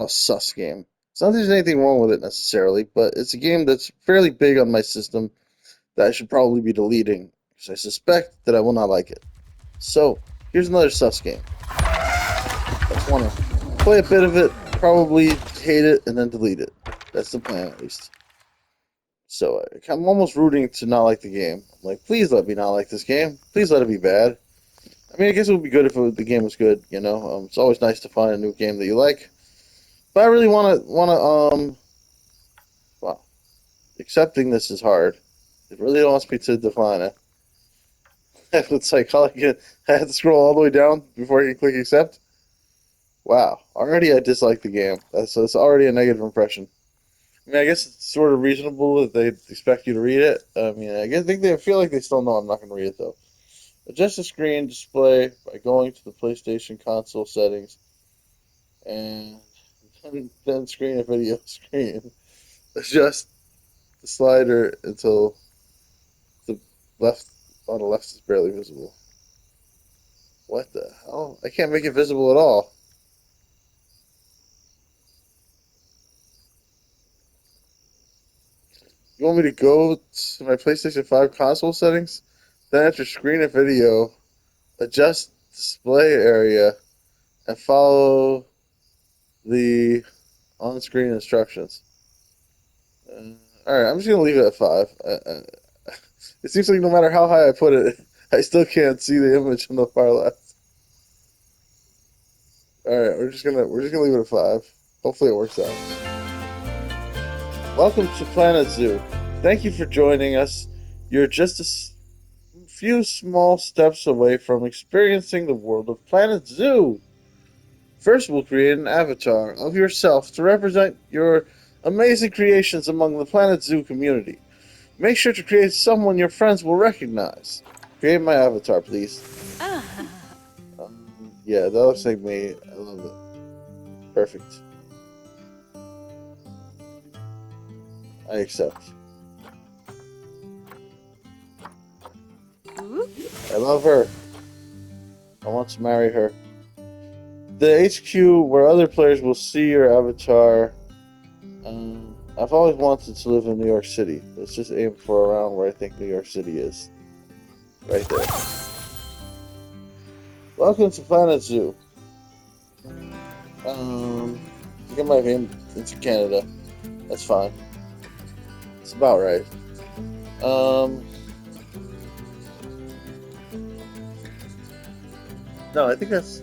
a sus game. It's not that there's anything wrong with it necessarily, but it's a game that's fairly big on my system that I should probably be deleting because I suspect that I will not like it. So, here's another sus game. I just want to play a bit of it, probably hate it, and then delete it. That's the plan, at least. So, I'm almost rooting to not like the game. I'm like, please let me not like this game. Please let it be bad. I mean, I guess it would be good if the game was good, you know? It's always nice to find a new game that you like. But I really well, accepting this is hard. It really wants me to define it. It's like, I had to scroll all the way down before I can click accept. Wow, already I dislike the game. That's already a negative impression. I mean, I guess it's sort of reasonable that they expect you to read it. I mean, think they feel like they still know I'm not going to read it though. Adjust the screen display by going to the PlayStation console settings and then screen and video screen. Adjust the slider until the left on the left is barely visible. What the hell? I can't make it visible at all. You want me to go to my PlayStation 5 console settings? Then enter screen and video, adjust display area, and follow the on screen instructions. Alright, I'm just going to leave it at 5. It seems like no matter how high I put it, I still can't see the image on the far left. Alright, we're just gonna leave it at 5. Hopefully it works out. Welcome to Planet Zoo. Thank you for joining us. You're just a few small steps away from experiencing the world of Planet Zoo. First, we'll create an avatar of yourself to represent your amazing creations among the Planet Zoo community. Make sure to create someone your friends will recognize. Create my avatar, please. Yeah, that looks like me. I love it. Perfect. I accept. I love her. I want to marry her. The HQ where other players will see your avatar. I've always wanted to live in New York City. Let's just aim for around where I think New York City is. Right there. Welcome to Planet Zoo. I think I might have aimed into Canada. That's fine. It's about right. No, I think that's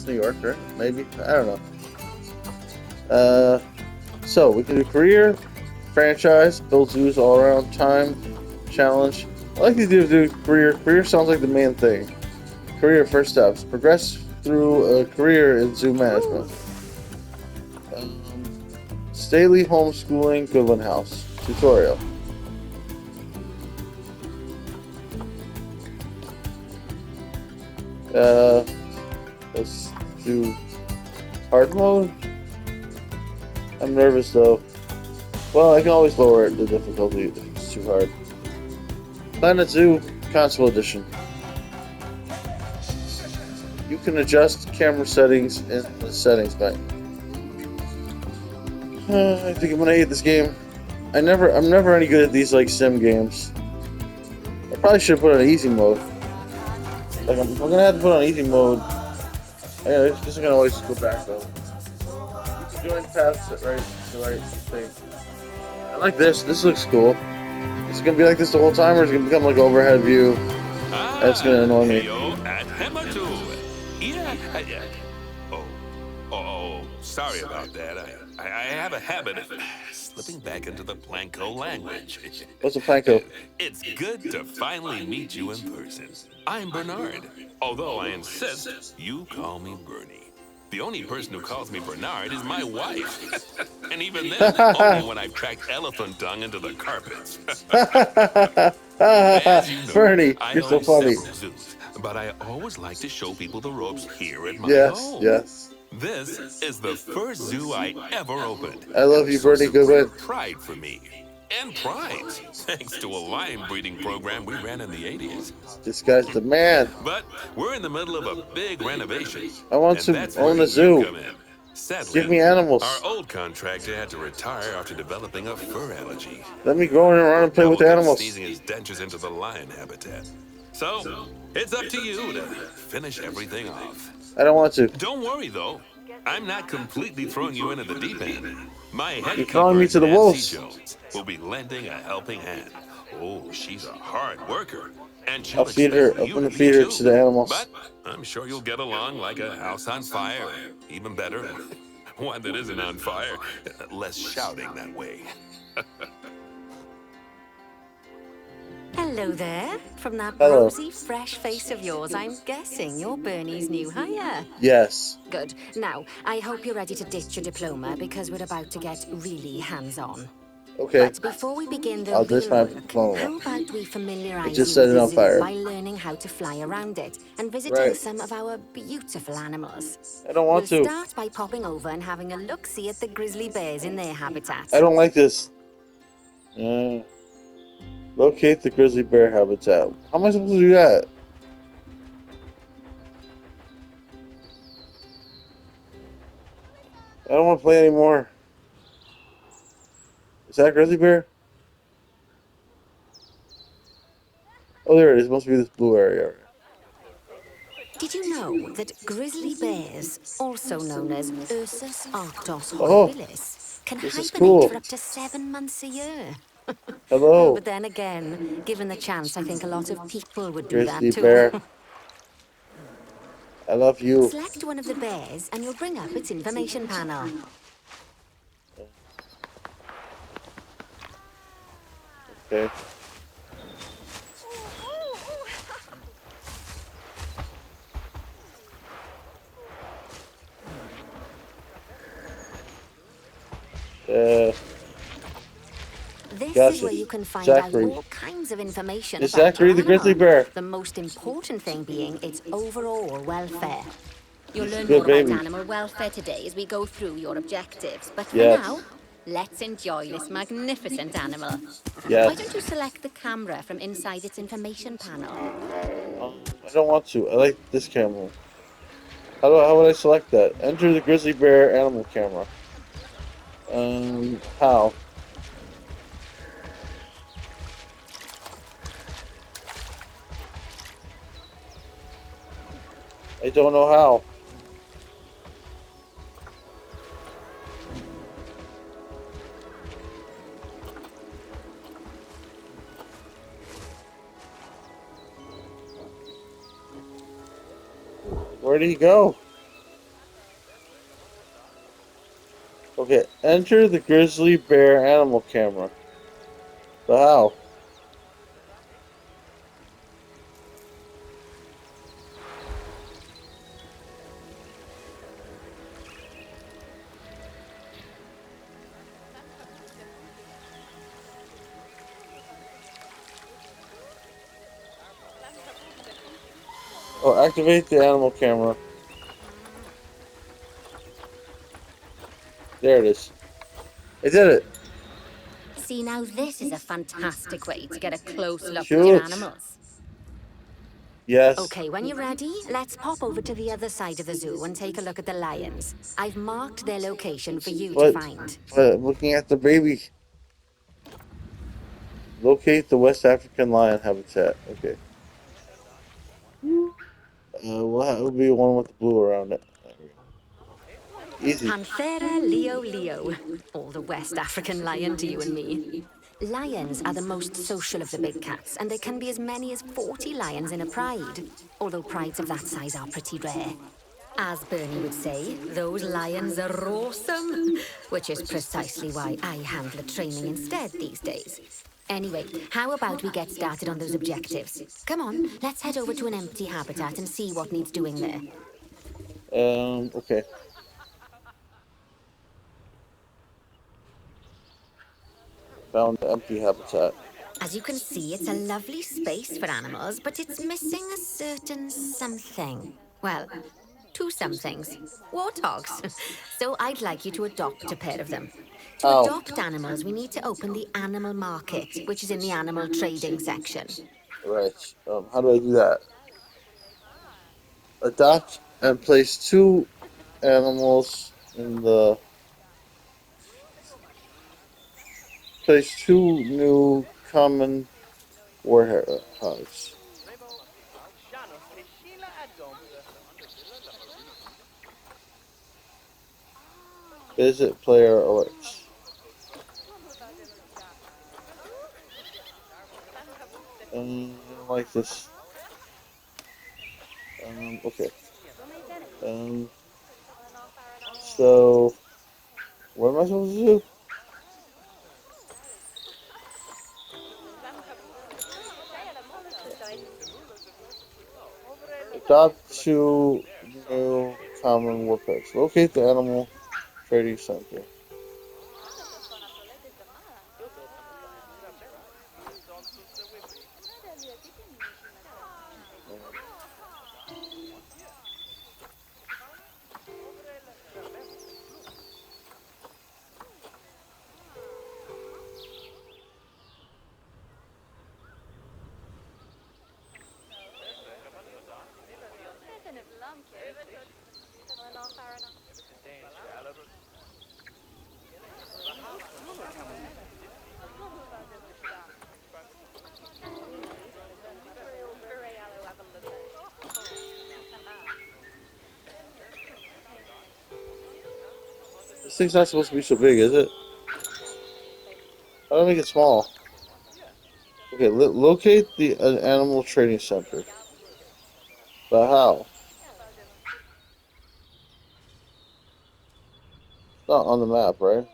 New York, right? Maybe. I don't know. So we can do career, franchise, build zoos all around, time, challenge. I like to do career. Career sounds like the main thing. Career first steps. Progress through a career in zoo management. Um, Staley homeschooling, Goodwin House. Tutorial. Uh, let's do hard mode. I'm nervous though. Well, I can always lower the difficulty if it's too hard. Planet Zoo Console Edition. You can adjust camera settings in the settings menu. I think I'm gonna hate this game. I'm never any good at these like sim games. I probably should have put it on easy mode. Like I'm gonna have to put it on easy mode. I guess I'm gonna always go back though. Join tabs at the right thing. I like this. This looks cool. It's gonna be like this the whole time, or it's gonna become like overhead view. That's gonna annoy me. Sorry about that. I have a habit of slipping back into the Planko language. What's a Planko? It's good to finally meet you in person. I'm Bernard, although I insist you call me Bernie. The only person who calls me Bernard is my wife. And even then, only when I've tracked elephant dung into the carpets. As you know, Bernie, I you're so own funny. several zoos, but I always like to show people the ropes here at my Yes, home. yes. This is the first zoo I ever opened. I love you, Bernie. Good win. Pride for me. And pride, thanks to a lion breeding program we ran in the 80s. This guy's the man. But we're in the middle of a big renovation. I want and to that's own where a zoo. you come in. Sadly, Give me our animals. old contractor had to retire after developing a fur allergy. Let me go around and play Double with the kept animals. sneezing his dentures into the lion habitat. So, it's up to you to finish everything off. I don't want to. Don't worry, though. I'm not completely throwing you into the deep end. My head You're throwing me keeper, to the Nancy wolves. Jones, will be lending a helping hand. Oh, she's a hard worker, and I'll she'll feed her. expect I'm you gonna to be feed her to the too. animals. But I'm sure you'll get along like a house on fire. Even better, one that isn't on fire. Less shouting that way. Hello there. From that Hello. rosy, fresh face of yours, I'm guessing you're Bernie's new hire. Yes. Good. Now, I hope you're ready to ditch your diploma because we're about to get really hands-on. Okay. But before we begin the I'll ditch real my work, diploma. how about we I familiarize just you set with it the on zoo fire. by learning how to fly around it and visiting Right. some of our beautiful animals. I don't want We'll to. start by popping over and having a look-see at the grizzly bears in their habitat. I don't like this. Locate the grizzly bear habitat. How am I supposed to do that? I don't want to play anymore. Is that a grizzly bear? Oh, there it is. It must be this blue area. Did you know that grizzly bears, also known as Ursus arctos Oh, horribilis, can this is hibernate cool. for up to 7 months a year? Hello, But then again, given the chance, I think a lot of people would do grizzly that too. bear. I love you. Select one of the bears and you'll bring up its information panel. Okay. This Gotcha. is where you can find Zachary. out all kinds of information Is about Zachary your the grizzly animal. bear? The most important thing being its overall welfare. You'll He's a learn good more about baby. animal welfare today as we go through your objectives. But for Yes. now, let's enjoy this magnificent animal. Yes. Why don't you select the camera from inside its information panel? I don't want to. I like this camera. How would I select that? Enter the grizzly bear animal camera. How? I don't know how. Where did he go? Okay, enter the grizzly bear animal camera. So how? Oh, activate the animal camera. There it is. I did it. See, now this is a fantastic way to get a close look at Cute. your animals. Yes. Okay, when you're ready, let's pop over to the other side of the zoo and take a look at the lions. I've marked their location for you to find. But looking at the baby. Locate the West African lion habitat. Okay. What would be one with the blue around it? Easy. Panthera leo leo, or the West African lion to you and me. Lions are the most social of the big cats, and there can be as many as 40 lions in a pride, although prides of that size are pretty rare. As Bernie would say, those lions are awesome, which is precisely why I handle the training instead these days. Anyway, how about we get started on those objectives? Come on, let's head over to an empty habitat and see what needs doing there. Okay. Found the empty habitat. As you can see, it's a lovely space for animals, but it's missing a certain something. Well, two somethings. Warthogs. So I'd like you to adopt a pair of them. To Ow. adopt animals, we need to open the animal market, which is in the animal trading section. Right. How do I do that? Adopt and place two animals in the place 2 new common warhogs. Visit player alerts. I don't like this. Okay. So what am I supposed to do? Adopt 2 new common war pets. Locate the animal trading center. This thing's not supposed to be so big, is it? How do I make it small? Okay, locate the animal trading center. But how? It's not on the map, right?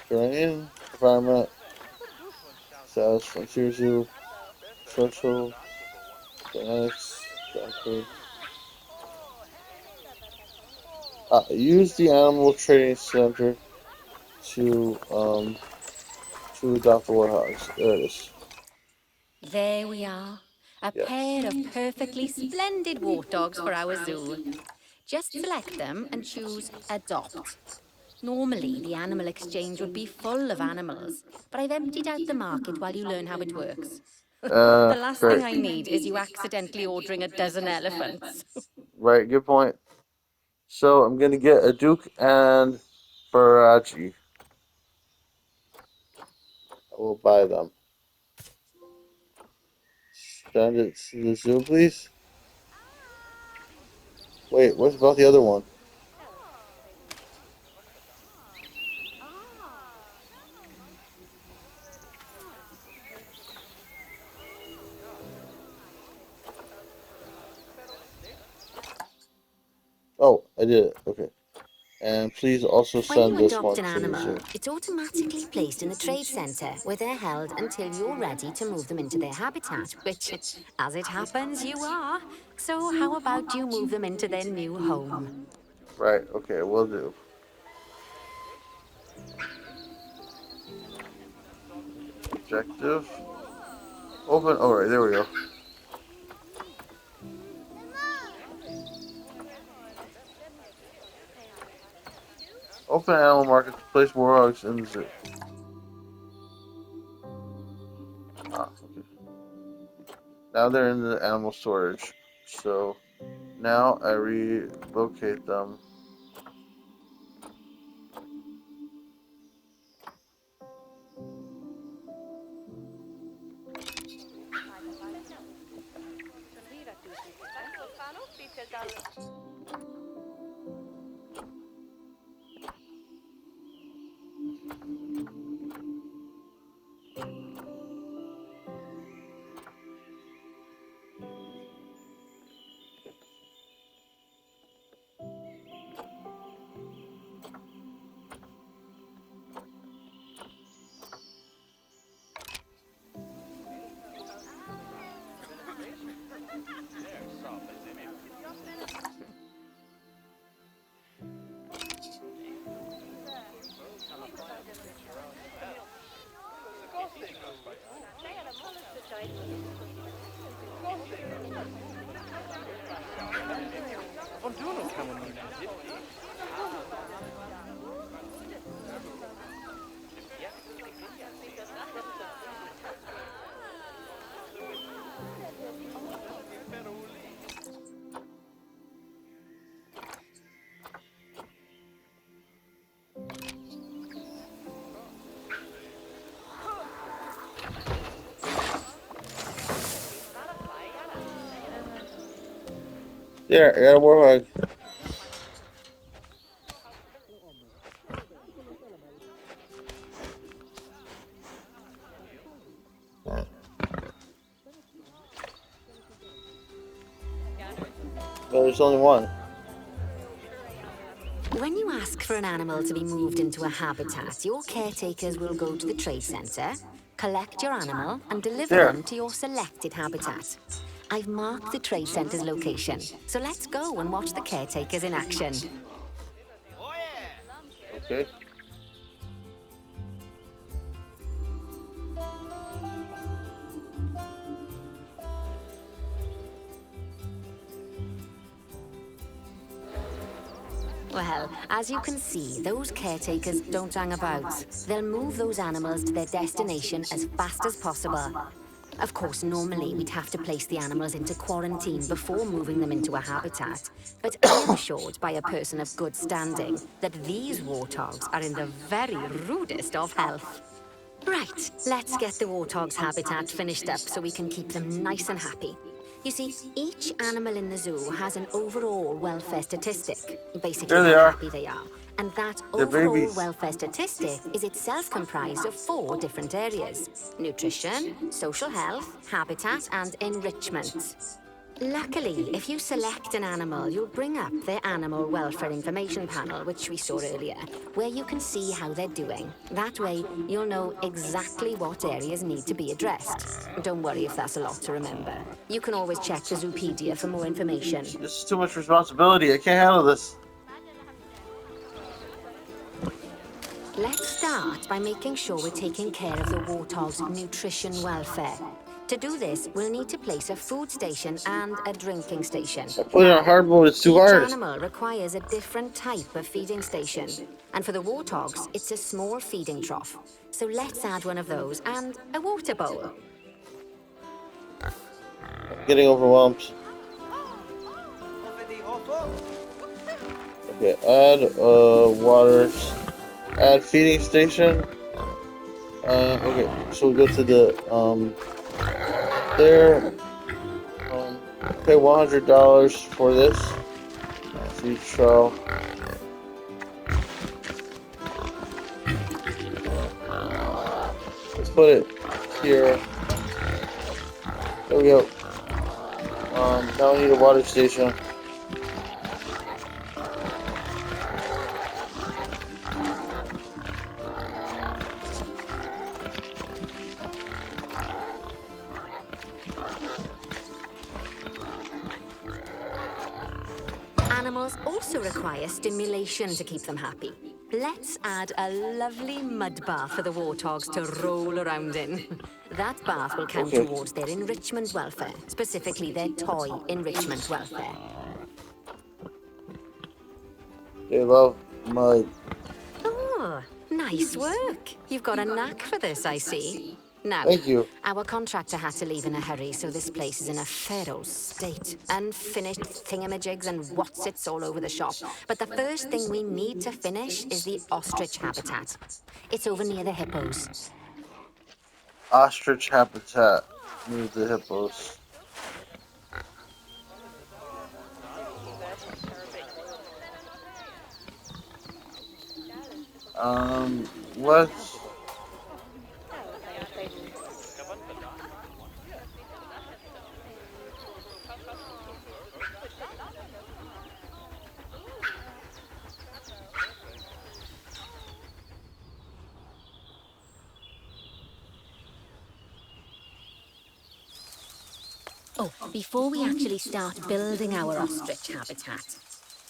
Terrain, environment, status, frontier zoo, social, genetics, factor. Use the animal training center to adopt the warthogs. There it is. There we are. A Yes. pair of perfectly splendid warthogs for our zoo. Just select them and choose Adopt. Normally, the animal exchange would be full of animals, but I've emptied out the market while you learn how it works. The last thing Great. I need is you accidentally ordering a dozen elephants. Right, good point. So I'm gonna get a Duke and Faraji. I will buy them. Send it to the zoo, please. Wait, what about the other one? Oh, I did it. Okay. And please also When send you this adopt one an to the animal, zoo. it's automatically placed in the trade centre where they're held until you're ready to move them into their habitat, which, as it happens, you are. So how about you move them into their new home? Right, okay, will do. Objective. Open. Alright, there we go. Open animal market to place warthogs in the zoo. Okay. Now they're in the animal storage. So now I relocate them. There, I got a warthog. Well, there's only one. When you ask for an animal to be moved into a habitat, your caretakers will go to the trade center, collect your animal, and deliver There. them to your selected habitat. I've marked the trade center's location, so let's go and watch the caretakers in action. Okay. Well, as you can see, those caretakers don't hang about. They'll move those animals to their destination as fast as possible. Of course, normally we'd have to place the animals into quarantine before moving them into a habitat, but I am assured by a person of good standing that these warthogs are in the very rudest of health. Right, let's get the warthog's habitat finished up so we can keep them nice and happy. You see, each animal in the zoo has an overall welfare statistic, basically There they how are. happy they are. And that They're overall babies. welfare statistic is itself comprised of 4 different areas: nutrition, social health, habitat, and enrichment. Luckily, if you select an animal, you'll bring up their animal welfare information panel, which we saw earlier, where you can see how they're doing. That way, you'll know exactly what areas need to be addressed. Don't worry if that's a lot to remember. You can always check the Zoopedia for more information. This is too much responsibility. I can't handle this. Let's start by making sure we're taking care of the warthog's nutrition welfare. To do this, we'll need to place a food station and a drinking station. I put it on hard mode. It's too Each hard. animal requires a different type of feeding station. And for the warthogs, it's a small feeding trough. So let's add one of those and a water bowl. I'm getting overwhelmed. Okay, add water. Add feeding station. Okay, so we'll go to the there. Pay $100 for this. Feed trial. Let's put it here. There we go. Now we need a water station. Animals also require stimulation to keep them happy. Let's add a lovely mud bath for the warthogs to roll around in. That bath will count Okay. towards their enrichment welfare, specifically their toy enrichment welfare. They love mud. Oh, nice work. You've got a knack for this, I see. Now, Thank you. our contractor had to leave in a hurry, so this place is in a fair old state. Unfinished thingamajigs and whatsits all over the shop. But the first thing we need to finish is the ostrich habitat. It's over near the hippos. Ostrich habitat. Move the hippos. Let's. Oh, before we actually start building our ostrich habitat,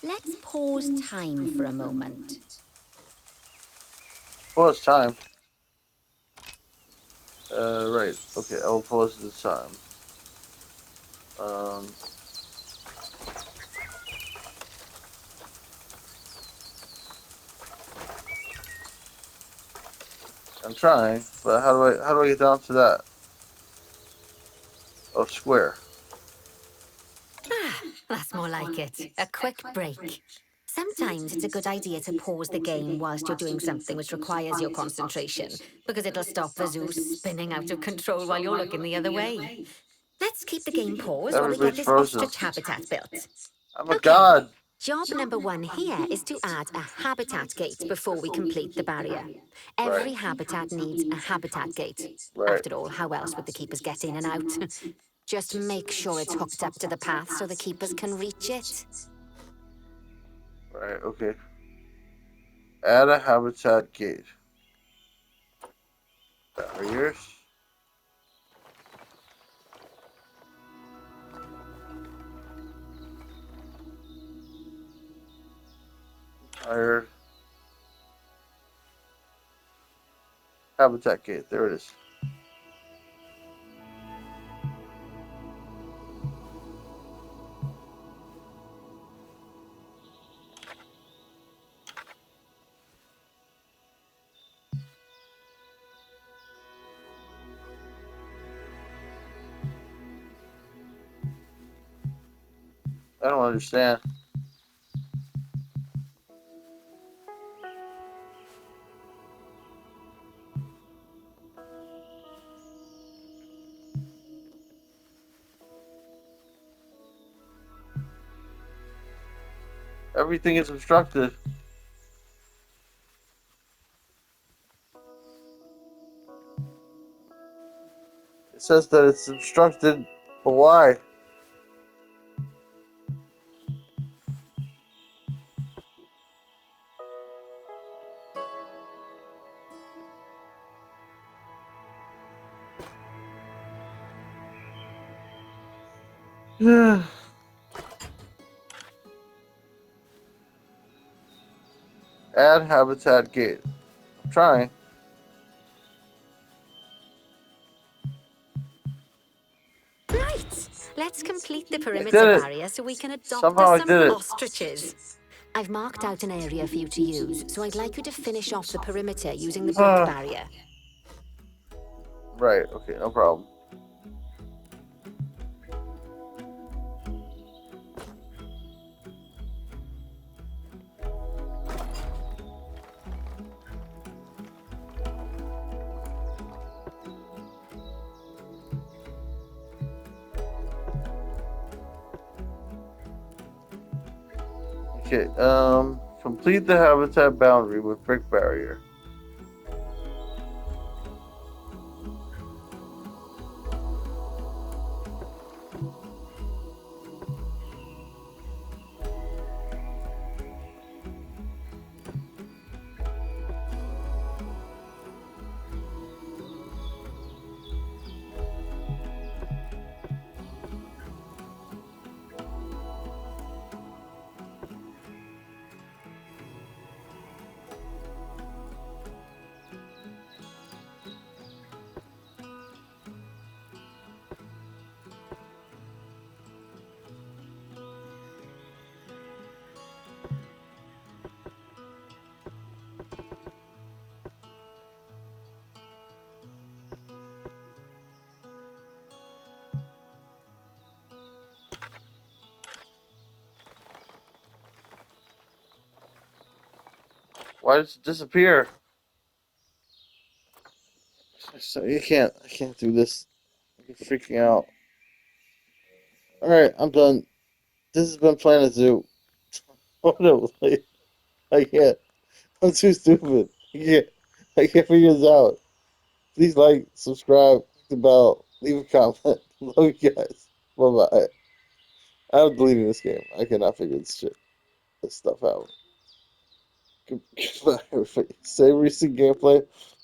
let's pause time for a moment. Well, it's time. Right. Okay, I'll pause the time. I'm trying, but how do I get down to that? Oh, square. That's more like it. A quick break. Sometimes it's a good idea to pause the game whilst you're doing something which requires your concentration, because it'll stop the zoo spinning out of control while you're looking the other way. Let's keep the game paused while we get Everybody's this frozen. ostrich habitat built. I'm a Okay. god. Job number 1 here is to add a habitat gate before we complete the barrier. Every Right. habitat needs a habitat gate. Right. After all, how else would the keepers get in and out? Just make sure it's hooked up to the path so the keepers can reach it. Right. Okay. Add a habitat gate. Barriers. Tired. Habitat gate. There it is. I don't understand. Everything is obstructed. It says that it's obstructed, but why? Add habitat gate. I'm trying. Right. Let's complete the I perimeter did it. barrier so we can adopt Somehow us I some did it. ostriches. I've marked out an area for you to use, so I'd like you to finish off the perimeter using the brick barrier. Right. Okay. No problem. Okay. Complete the habitat boundary with brick barrier. Why does it disappear? So you can't. I can't do this. I'm freaking out. All right. I'm done. This has been Planet Zoo. Oh no! I can't. I'm too stupid. I can't figure this out. Please like, subscribe, click the bell, leave a comment. Love you guys. Bye bye. I'm deleting this game. I cannot figure this stuff out. Goodbye, everybody. Save recent gameplay